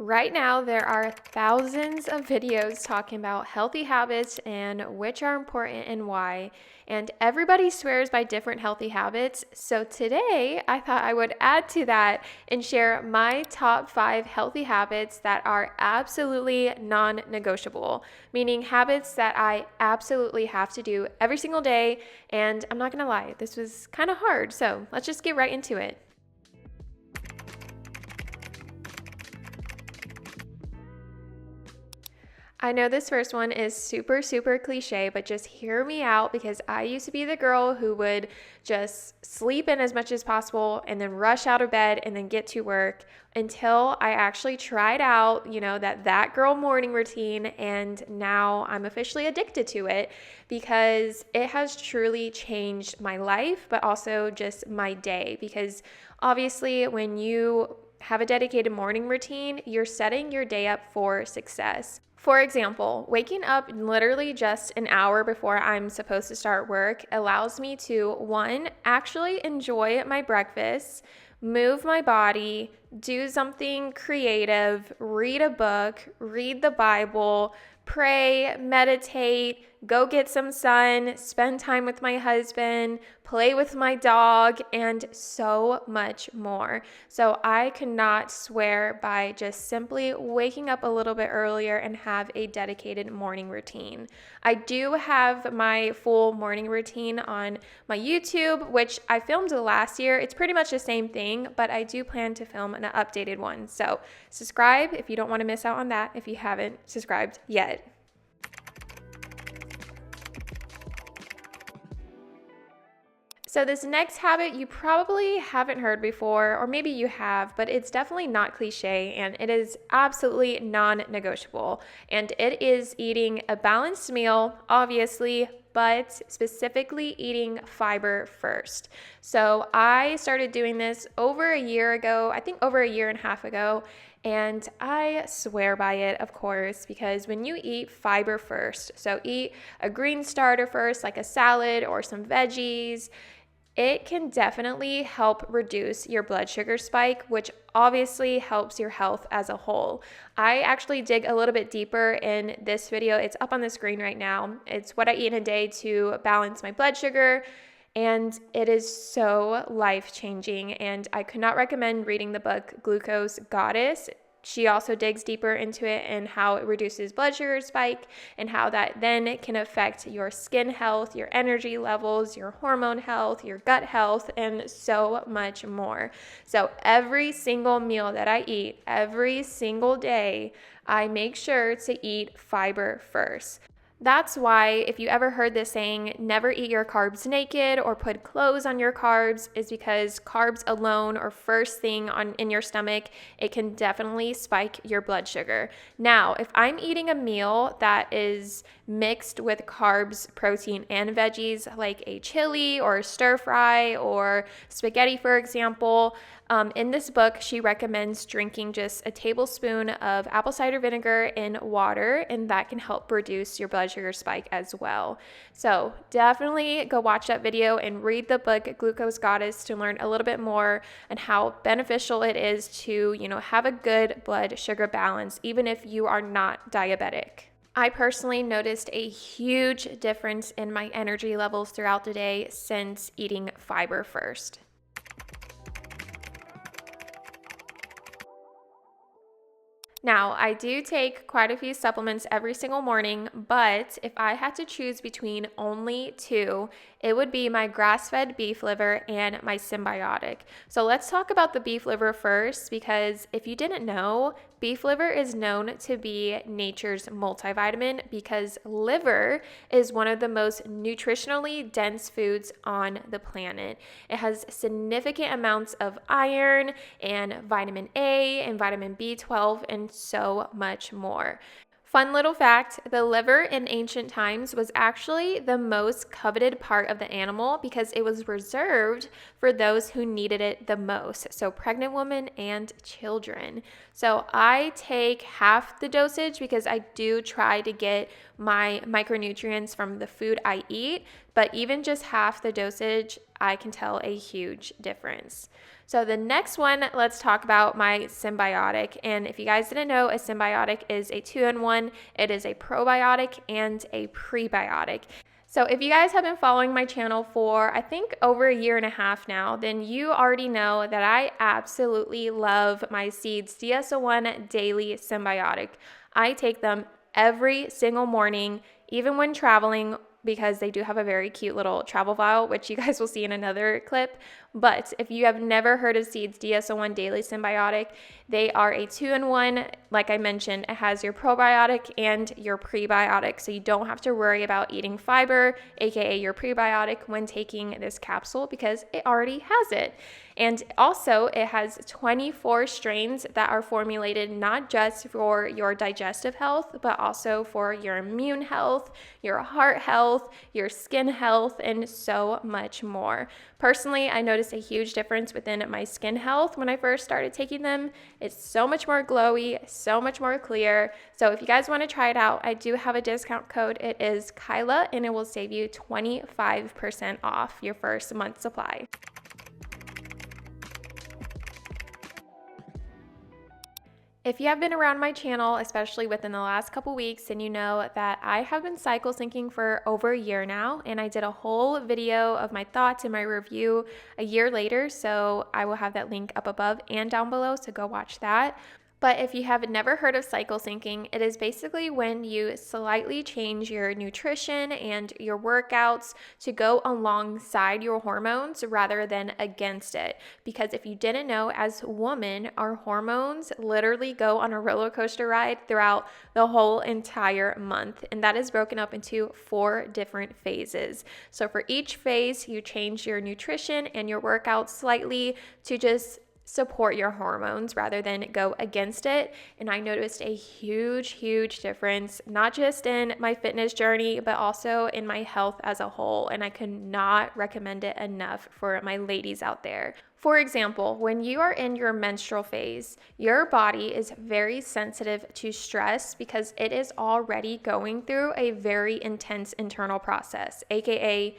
Right now, there are thousands of videos talking about healthy habits and which are important and why. And everybody swears by different healthy habits. So today, I thought I would add to that and share my top 5 healthy habits that are absolutely non negotiable, meaning habits that I absolutely have to do every single day. And I'm not gonna lie, this was kind of hard. So let's just get right into it. I know this first one is super cliche, but just hear me out because I used to be the girl who would just sleep in as much as possible and then rush out of bed and then get to work until I actually tried out, that girl morning routine, and now I'm officially addicted to it because it has truly changed my life, but also just my day, because obviously when you have a dedicated morning routine, you're setting your day up for success. For example, waking up literally just an hour before I'm supposed to start work allows me to, one, actually enjoy my breakfast, move my body, do something creative, read a book, read the Bible, pray, meditate, go get some sun, spend time with my husband, play with my dog, and so much more. So I cannot swear by just simply waking up a little bit earlier and have a dedicated morning routine. I do have my full morning routine on my YouTube, which I filmed last year. It's pretty much the same thing, but I do plan to film an updated one. So subscribe if you don't want to miss out on that if you haven't subscribed yet. So this next habit you probably haven't heard before, or maybe you have, but it's definitely not cliche and it is absolutely non-negotiable. And it is eating a balanced meal, obviously, but specifically eating fiber first. So I started doing this over a year ago, I think over a year and a half ago. And I swear by it, of course, because when you eat fiber first, so eat a green starter first, like a salad or some veggies, it can definitely help reduce your blood sugar spike, which obviously helps your health as a whole. I actually dig a little bit deeper in this video. It's up on the screen right now. It's what I eat in a day to balance my blood sugar. And it is so life-changing. And I could not recommend reading the book Glucose Goddess. She also digs deeper into it and how it reduces blood sugar spike and how that then can affect your skin health, your energy levels, your hormone health, your gut health, and so much more. So every single meal that I eat, every single day, I make sure to eat fiber first. That's why if you ever heard this saying, never eat your carbs naked or put clothes on your carbs, is because carbs alone or first thing in your stomach, it can definitely spike your blood sugar. Now, if I'm eating a meal that is mixed with carbs, protein, and veggies, like a chili or a stir fry or spaghetti, for example, in this book, she recommends drinking just a tablespoon of apple cider vinegar in water, and that can help reduce your blood sugar spike as well. So definitely go watch that video and read the book Glucose Goddess to learn a little bit more on how beneficial it is to, have a good blood sugar balance, even if you are not diabetic. I personally noticed a huge difference in my energy levels throughout the day since eating fiber first. Now, I do take quite a few supplements every single morning, but if I had to choose between only two, it would be my grass-fed beef liver and my Symbiotic. So let's talk about the beef liver first, because if you didn't know, beef liver is known to be nature's multivitamin because liver is one of the most nutritionally dense foods on the planet. It has significant amounts of iron and vitamin A and vitamin B12 and so much more. Fun little fact, the liver in ancient times was actually the most coveted part of the animal because it was reserved for those who needed it the most, so pregnant women and children. So I take half the dosage because I do try to get my micronutrients from the food I eat, but even just half the dosage, I can tell a huge difference. So the next one, let's talk about my symbiotic. And if you guys didn't know, a symbiotic is a 2-in-1. It is a probiotic and a prebiotic. So if you guys have been following my channel for, I think, over a year and a half now, then you already know that I absolutely love my Seeds DS-01 Daily Symbiotic. I take them every single morning, even when traveling, because they do have a very cute little travel vial, which you guys will see in another clip. But if you have never heard of Seeds DS-01 Daily Symbiotic, they are a 2-in-1. Like I mentioned, it has your probiotic and your prebiotic, so you don't have to worry about eating fiber, aka your prebiotic, when taking this capsule because it already has it. And also, it has 24 strains that are formulated not just for your digestive health, but also for your immune health, your heart health, your skin health, and so much more. Personally, I noticed a huge difference within my skin health when I first started taking them. It's so much more glowy, so much more clear. So if you guys want to try it out, I do have a discount code. It is Kyla, and it will save you 25% off your first month supply. If you have been around my channel, especially within the last couple weeks, then you know that I have been cycle syncing for over a year now, and I did a whole video of my thoughts and my review a year later, so I will have that link up above and down below, so go watch that. But if you have never heard of cycle syncing, it is basically when you slightly change your nutrition and your workouts to go alongside your hormones rather than against it. Because if you didn't know, as women, our hormones literally go on a roller coaster ride throughout the whole entire month. And that is broken up into 4 different phases. So for each phase, you change your nutrition and your workouts slightly to just support your hormones rather than go against it. And I noticed a huge difference, not just in my fitness journey, but also in my health as a whole. And I could not recommend it enough for my ladies out there. For example, when you are in your menstrual phase, your body is very sensitive to stress because it is already going through a very intense internal process, aka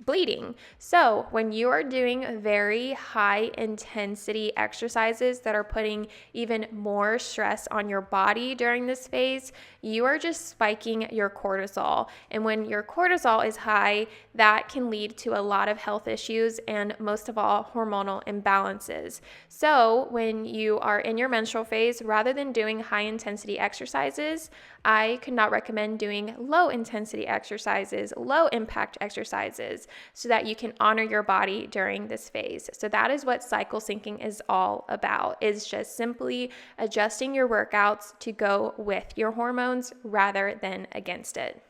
bleeding. So when you are doing very high intensity exercises that are putting even more stress on your body during this phase, you are just spiking your cortisol. And when your cortisol is high, that can lead to a lot of health issues and most of all, hormonal imbalances. So when you are in your menstrual phase, rather than doing high intensity exercises, I could not recommend doing low intensity exercises, low impact exercises, so that you can honor your body during this phase. So that is what cycle syncing is all about, is just simply adjusting your workouts to go with your hormones rather than against it.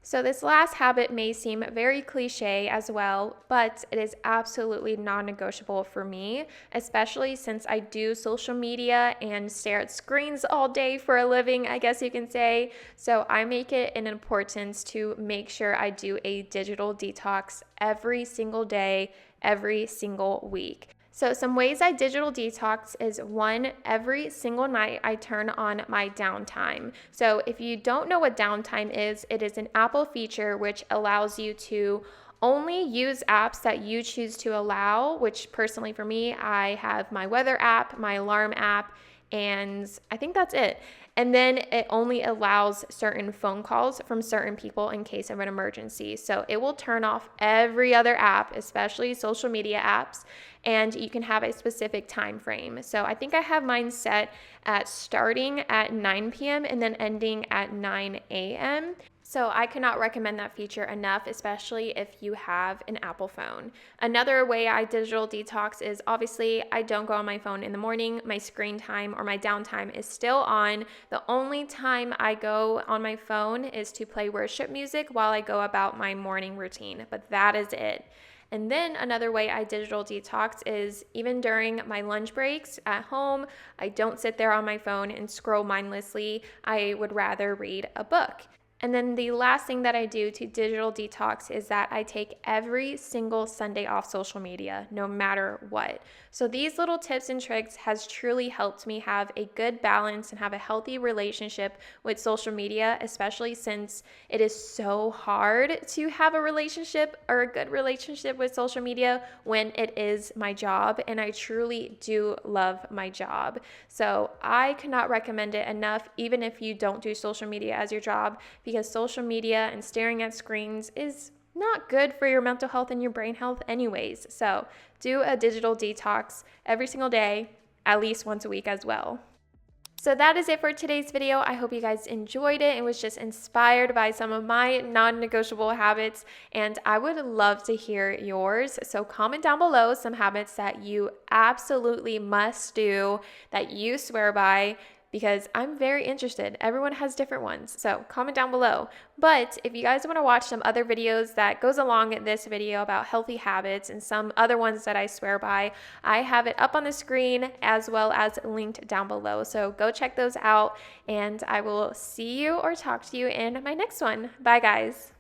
So this last habit may seem very cliche as well, but it is absolutely non-negotiable for me, especially since I do social media and stare at screens all day for a living, I guess you can say. So I make it an importance to make sure I do a digital detox every single day, every single week. So some ways I digital detox is 1, every single night I turn on my downtime. So if you don't know what downtime is, it is an Apple feature which allows you to only use apps that you choose to allow, which personally for me, I have my weather app, my alarm app, and I think that's it. And then it only allows certain phone calls from certain people in case of an emergency. So it will turn off every other app, especially social media apps, and you can have a specific time frame. So I think I have mine set at starting at 9 p.m. and then ending at 9 a.m. So I cannot recommend that feature enough, especially if you have an Apple phone. Another way I digital detox is obviously I don't go on my phone in the morning. My screen time or my downtime is still on. The only time I go on my phone is to play worship music while I go about my morning routine, but that is it. And then another way I digital detox is even during my lunch breaks at home, I don't sit there on my phone and scroll mindlessly. I would rather read a book. And then the last thing that I do to digital detox is that I take every single Sunday off social media, no matter what. So these little tips and tricks has truly helped me have a good balance and have a healthy relationship with social media, especially since it is so hard to have a relationship or a good relationship with social media when it is my job. And I truly do love my job. So I cannot recommend it enough, even if you don't do social media as your job, because social media and staring at screens is not good for your mental health and your brain health anyways. So do a digital detox every single day, at least once a week as well. So that is it for today's video. I hope you guys enjoyed it and was just inspired by some of my non-negotiable habits, and I would love to hear yours. So comment down below some habits that you absolutely must do, that you swear by, because I'm very interested. Everyone has different ones, so comment down below. But if you guys want to watch some other videos that goes along this video about healthy habits and some other ones that I swear by, I have it up on the screen as well as linked down below. So go check those out, and I will see you or talk to you in my next one. Bye, guys.